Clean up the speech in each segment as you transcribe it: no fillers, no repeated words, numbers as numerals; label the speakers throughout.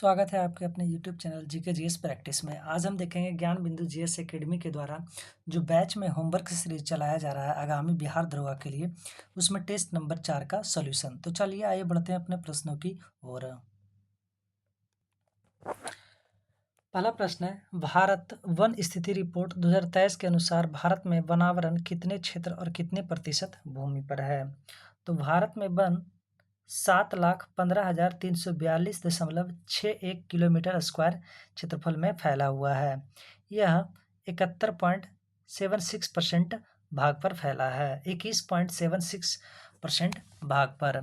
Speaker 1: स्वागत है आपके अपने YouTube channel GK GS practice में। आज हम देखेंगे ज्ञान बिंदु जीएस एकेडमी के द्वारा जो बैच में होमवर्क सीरीज चलाया जा रहा है आगामी बिहार दरोगा के लिए, उसमें टेस्ट नंबर 4 का सॉल्यूशन। तो चलिए आइए बढ़ते हैं अपने प्रश्नों की ओर। पहला प्रश्न है, भारत वन स्थिति रिपोर्ट 2023 के अनुसार भारत में वनावरण कितने क्षेत्र और कितने प्रतिशत भूमि पर है। तो भारत में वन 7,15,342.61 किलोमीटर स्क्वायर क्षेत्रफल में फैला हुआ है। यह 71.76% भाग पर फैला है, 21.76% भाग पर।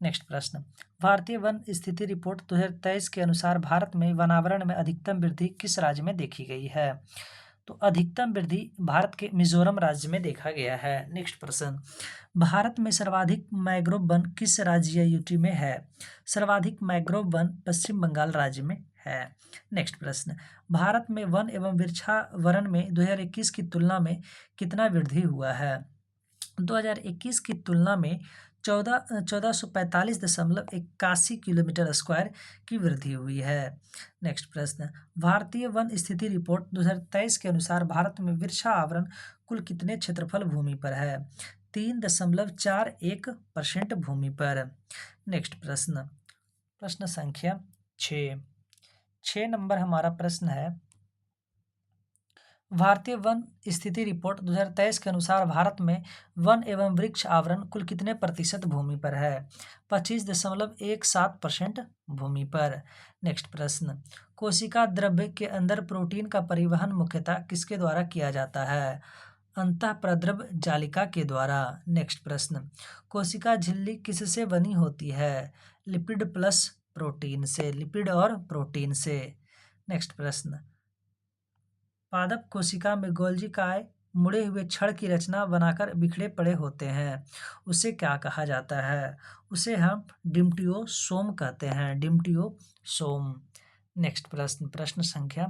Speaker 1: नेक्स्ट प्रश्न, भारतीय वन स्थिति रिपोर्ट 2023 के अनुसार भारत में वनावरण में अधिकतम वृद्धि किस राज्य में देखी गई है। तो अधिकतम वृद्धि भारत के मिजोरम राज्य में देखा गया है। नेक्स्ट प्रश्न, भारत में सर्वाधिक मैंग्रोव वन किस राज्य या यूटी में है। सर्वाधिक मैंग्रोव वन पश्चिम बंगाल राज्य में है। नेक्स्ट प्रश्न, भारत में वन एवं वृक्षावरण में 2021 की तुलना में कितना वृद्धि हुआ है। 2021 की तुलना में 1445.81 किलोमीटर स्क्वायर की वृद्धि हुई है। नेक्स्ट प्रश्न, भारतीय वन स्थिति रिपोर्ट 2023 के अनुसार भारत में वृक्षावरण कुल कितने क्षेत्रफल भूमि पर है। 3.41% भूमि पर। नेक्स्ट प्रश्न, प्रश्न संख्या 6 नंबर हमारा प्रश्न है, भारतीय वन स्थिति रिपोर्ट 2023 के अनुसार भारत में वन एवं वृक्ष आवरण कुल कितने प्रतिशत भूमि पर है। 25.17% भूमि पर। नेक्स्ट प्रश्न, कोशिका द्रव्य के अंदर प्रोटीन का परिवहन मुख्यतः किसके द्वारा किया जाता है। अंतःप्रद्रव जालिका के द्वारा। नेक्स्ट प्रश्न, कोशिका झिल्ली किससे बनी होती है। लिपिड प्लस प्रोटीन से, लिपिड और प्रोटीन से। नेक्स्ट प्रश्न, पादप कोशिका में गोल्जी काय मुड़े हुए छड़ की रचना बनाकर बिखरे पड़े होते हैं, उसे क्या कहा जाता है। उसे हम डिम्टियोसोम कहते हैं, डिम्टियोसोम। नेक्स्ट प्रश्न, प्रश्न संख्या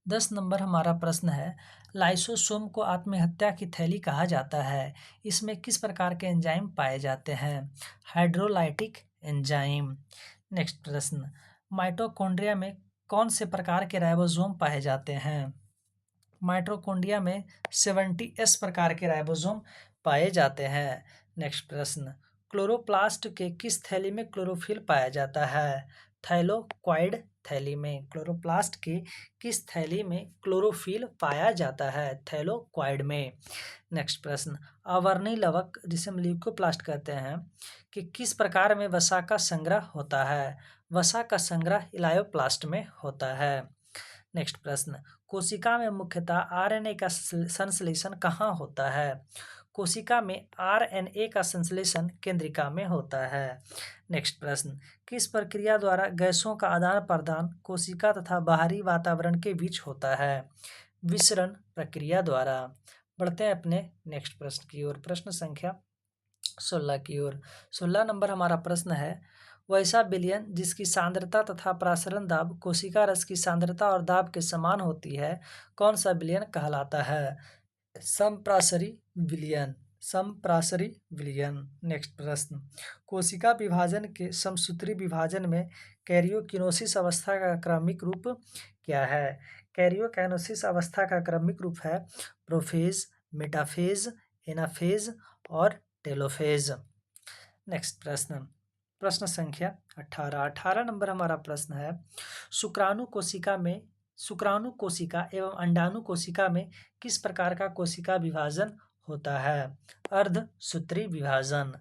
Speaker 1: 10 नंबर हमारा प्रश्न है, लाइसोसोम को आत्महत्या की थैली कहा जाता है। इसमें किस प्रकार के एंजाइम पाए जाते हैं। Hydrolytic enzyme. नेक्स्ट प्रश्न, माइटोकॉन्ड्रिया में कौन से प्रकार के राइबोसोम पाए जाते हैं। माइटोकॉन्ड्रिया में 70S प्रकार के राइबोसोम पाए जाते हैं। नेक्स्ट प्रश्न, क्लोरोप्लास्ट के किस थैली में क्लोरोफिल पाया जाता है। थाइलोक्वाइड थैली में। क्लोरोप्लास्ट के किस थैली में क्लोरोफिल पाया जाता है। थैलोक्वाइड में। नेक्स्ट प्रश्न, आवर्णी लवक जिसे हम ल्यूकोप्लास्ट कहते हैं कि किस प्रकार में वसा का संग्रह होता है। वसा का संग्रह इलायोप्लास्ट में होता है। नेक्स्ट प्रश्न, कोशिका में मुख्यतः आरएनए का संश्लेषण कहाँ होता है। कोशिका में आरएनए का संश्लेषण केंद्रिका में होता है। नेक्स्ट प्रश्न, किस प्रक्रिया द्वारा गैसों का आदान प्रदान कोशिका तथा बाहरी वातावरण के बीच होता है। विसरण प्रक्रिया द्वारा। बढ़ते हैं अपने नेक्स्ट प्रश्न की ओर, प्रश्न संख्या 16 की ओर। 16 नंबर हमारा प्रश्न है, वैसा विलयन जिसकी सांद्रता तथा प्रासरण दाब कोशिका रस की सांद्रता और दाब के समान होती है, कौन सा विलयन कहलाता है। समप्रासरी विलयन। समप्रासरी विलयन। नेक्स्ट प्रश्न, कोशिका विभाजन के समसूत्री विभाजन में कैरियोकिनोसिस अवस्था का क्रमिक रूप क्या है। कैरियोकाइनेसिस अवस्था का क्रमिक रूप है प्रोफेज, मेटाफेज, एनाफेज और टेलोफेज। नेक्स्ट प्रश्न, प्रश्न संख्या 18 नंबर हमारा प्रश्न है, शुक्राणु कोशिका एवं अंडाणु कोशिका में किस प्रकार का कोशिका विभाजन होता है। अर्धसूत्री विभाजन।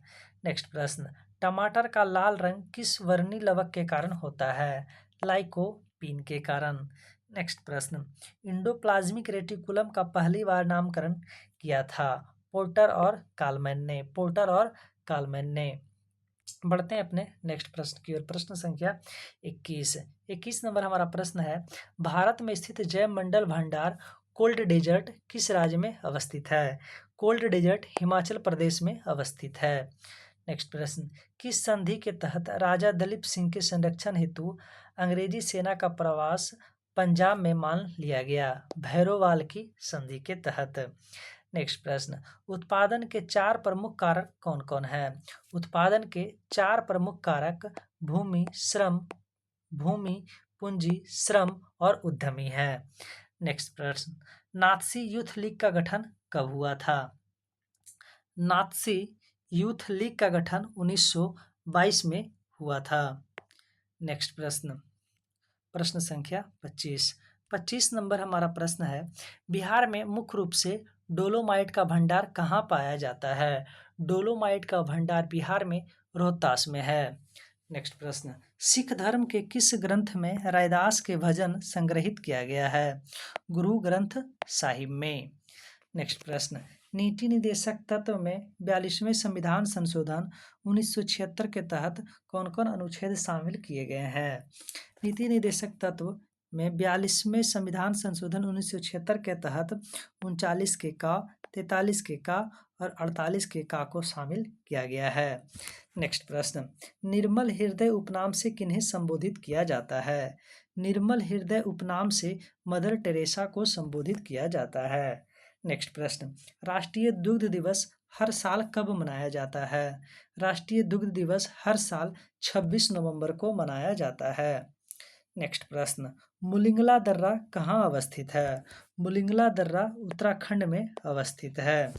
Speaker 1: नेक्स्ट प्रश्न, टमाटर का लाल रंग किस वर्णी लवक के कारण होता है। लाइकोपीन के कारण। नेक्स्ट प्रश्न, इंडोप्लाज्मिक रेटिकुलम का पहली बार नामकरण किया था। पोर्टर और कालमैन ने। पोर्टर और कालमैन ने। बढ़ते हैं अपने नेक्स्ट प्रश्न की ओर, प्रश्न संख्या 21 नंबर हमारा प्रश्न है, भारत में स्थित जैव मंडल भंडार कोल्ड डेजर्ट किस राज्य में अवस्थित है। कोल्ड डेजर्ट हिमाचल प्रदेश में अवस्थित है। नेक्स्ट प्रश्न, किस संधि के तहत राजा दलीप सिंह के संरक्षण हेतु अंग्रेजी सेना का प्रवास पंजाब में मान लिया गया। भैरोवाल की संधि के तहत। नेक्स्ट प्रश्न, उत्पादन के 4 प्रमुख कारक कौन कौन हैं। उत्पादन के 4 प्रमुख कारक भूमि, श्रम, भूमि, पूंजी, श्रम और उद्यमी है। नेक्स्ट प्रश्न, नात्सी यूथ लीग का गठन कब हुआ था? नात्सी यूथ लीग का गठन 1922 में हुआ था। नेक्स्ट प्रश्न, प्रश्न संख्या 25। 25 नंबर हमारा प्रश्न है, बिहार में मुख्य रूप से डोलोमाइट का भंडार कहाँ पाया जाता है? डोलोमाइट का भंडार बिहार में रोहतास में है। नेक्स्ट प्रश्न, सिख धर्म के किस ग्रंथ में रैदास के भजन संग्रहित किया गया है? गुरु ग्रंथ साहिब में। नेक्स्ट प्रश्न, नीति निदेशक तत्व में 42वें संविधान संशोधन 1976 के तहत कौन कौन अनुच्छेद शामिल किए गए हैं? नीति निदेशक तत्व में 42वें संविधान संशोधन 1976 के तहत 39 के का, 43 के का और 48 के का को शामिल किया गया है। नेक्स्ट प्रश्न, निर्मल हृदय उपनाम से किन्हें संबोधित किया जाता है? निर्मल हृदय उपनाम से मदर टेरेसा को संबोधित किया जाता है। नेक्स्ट प्रश्न, राष्ट्रीय दुग्ध दिवस हर साल कब मनाया जाता है? राष्ट्रीय दुग्ध दिवस हर साल 26 नवंबर को मनाया जाता है। नेक्स्ट प्रश्न, मुलिंगला दर्रा कहाँ अवस्थित है? मुलिंगला दर्रा उत्तराखंड में अवस्थित है।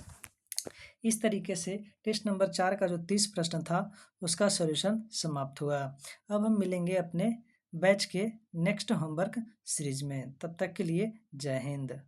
Speaker 1: इस तरीके से टेस्ट नंबर 4 का जो 30 प्रश्न था उसका सॉल्यूशन समाप्त हुआ। अब हम मिलेंगे अपने बैच के नेक्स्ट होमवर्क सीरीज में। तब तक के लिए जय हिंद।